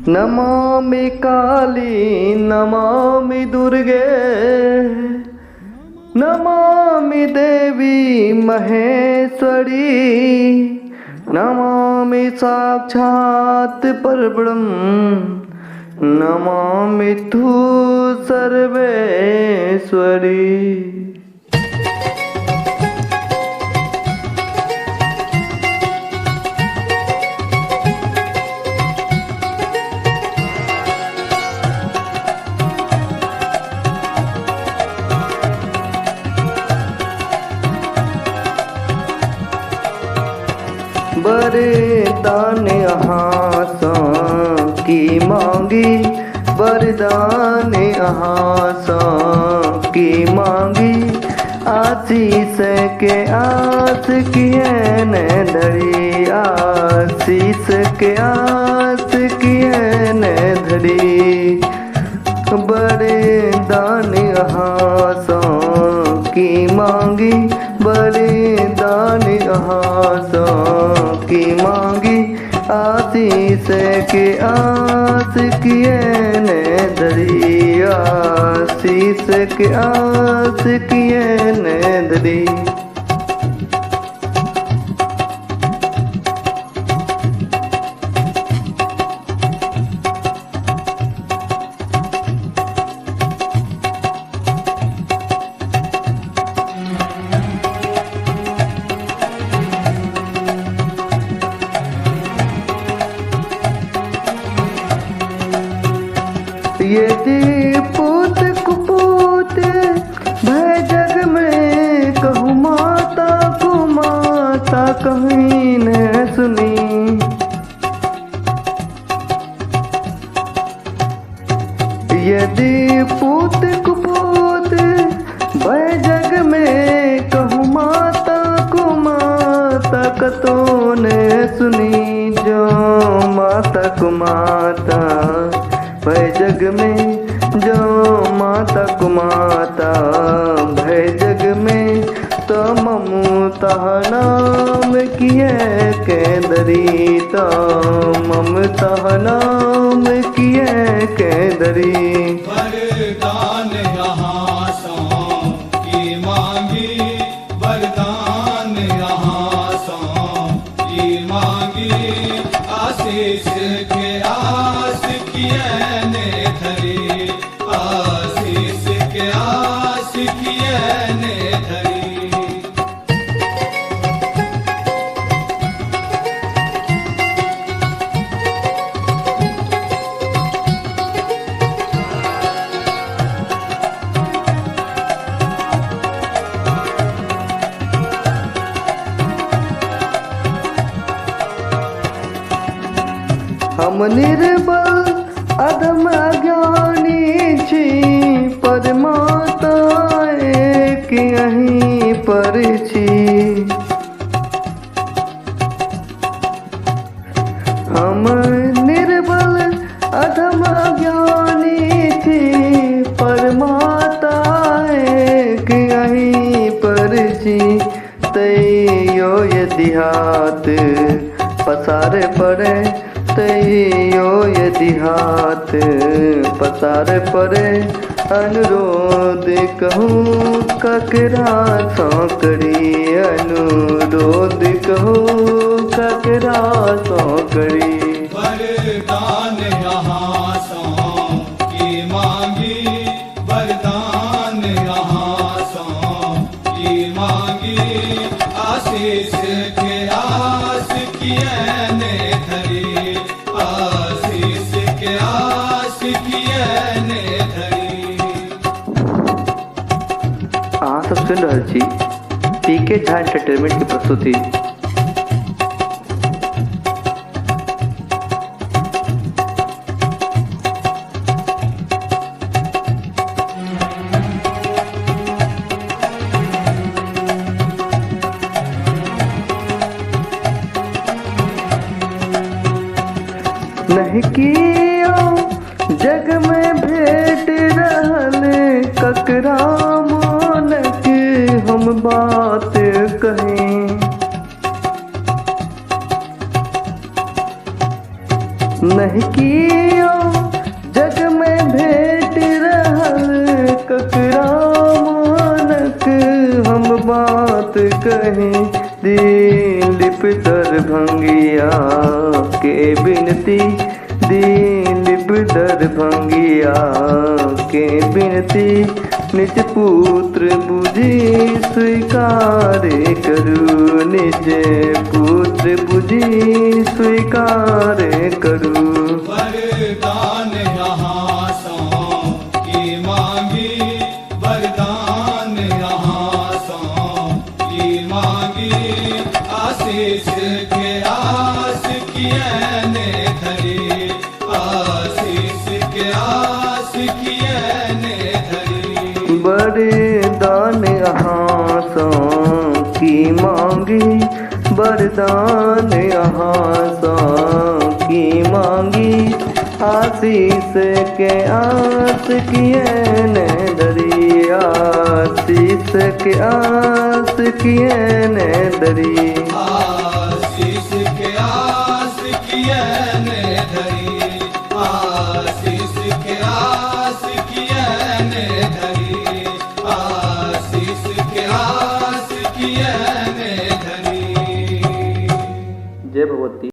नमामि काली नमामि दुर्गे नमामि देवी महेश्वरी नमामि साक्षात् परब्रह्म नमामि तु सर्वेश्वरी। वरदान आसा की मांगी वरदान आसा की मांगी आशीष के आस किए न धरी आशीष के आस किए न धरी। वरदान आसा की मांगी वरदान आसा की मांगी आशीष के आस किए न धरी आशीष के आस किए न धरी। यदि पूत कुपूत भय जग में कहूँ माता को माता कहीं न सुनी। यदि पूत कुपूत भय जग में कहूँ माता को माता कतो न सुनी। जो माता को माता भय जग में जो माता को माता भय जग में तो ममता नाम किए के दरी तो ममता नाम किए के दरी। वरदान आसा की मांगी वरदान आसा की मांगी आशीष के आस किए ने धरी आशीष के आस किए ने धरी। हम निर्बल अधम अज्ञानी छी परमाता एक यहीं पर छी। हम निर्बल अधम अज्ञानी छी परमाता एक यहीं पर छी। तैयो यदि हाथ पसारे पड़े तैयो यदि हाथ पसार पड़े अनुरोध कहूँ ककरा सौ करी अनुरोध कहूँ ककरा सौ करी। वरदान आसा की मांगी वरदान आसा की मांगी आशीष के आस किए ने धरी आशीष के आस किए ने धरी। अहाँ सब सुन रहल छी पीके झा एंटरटेनमेंट की प्रस्तुति। नहीं कियो जग में भेट रहल ककरा मानक हम बात कहें। नहीं कियो जग में भेट रहल ककरा मानक हम बात कहें दिलीप दरभंगिया के बिनती दिलीप दरभंगिया के बिनती निज पुत्र बुझी स्वीकार करू निज पुत्र बुझी स्वीकार करू वरदान यहाँ सो की मांगी वरदान यहाँ सो की मांगी आशीष के आस किए ने धरी आशीष के आस किए ने धरी वरदान यहाँ सो की मांगी वरदान यहाँ सो की मांगी आशीष के आस किए ने धरी आशीष के आस किए ने धरी।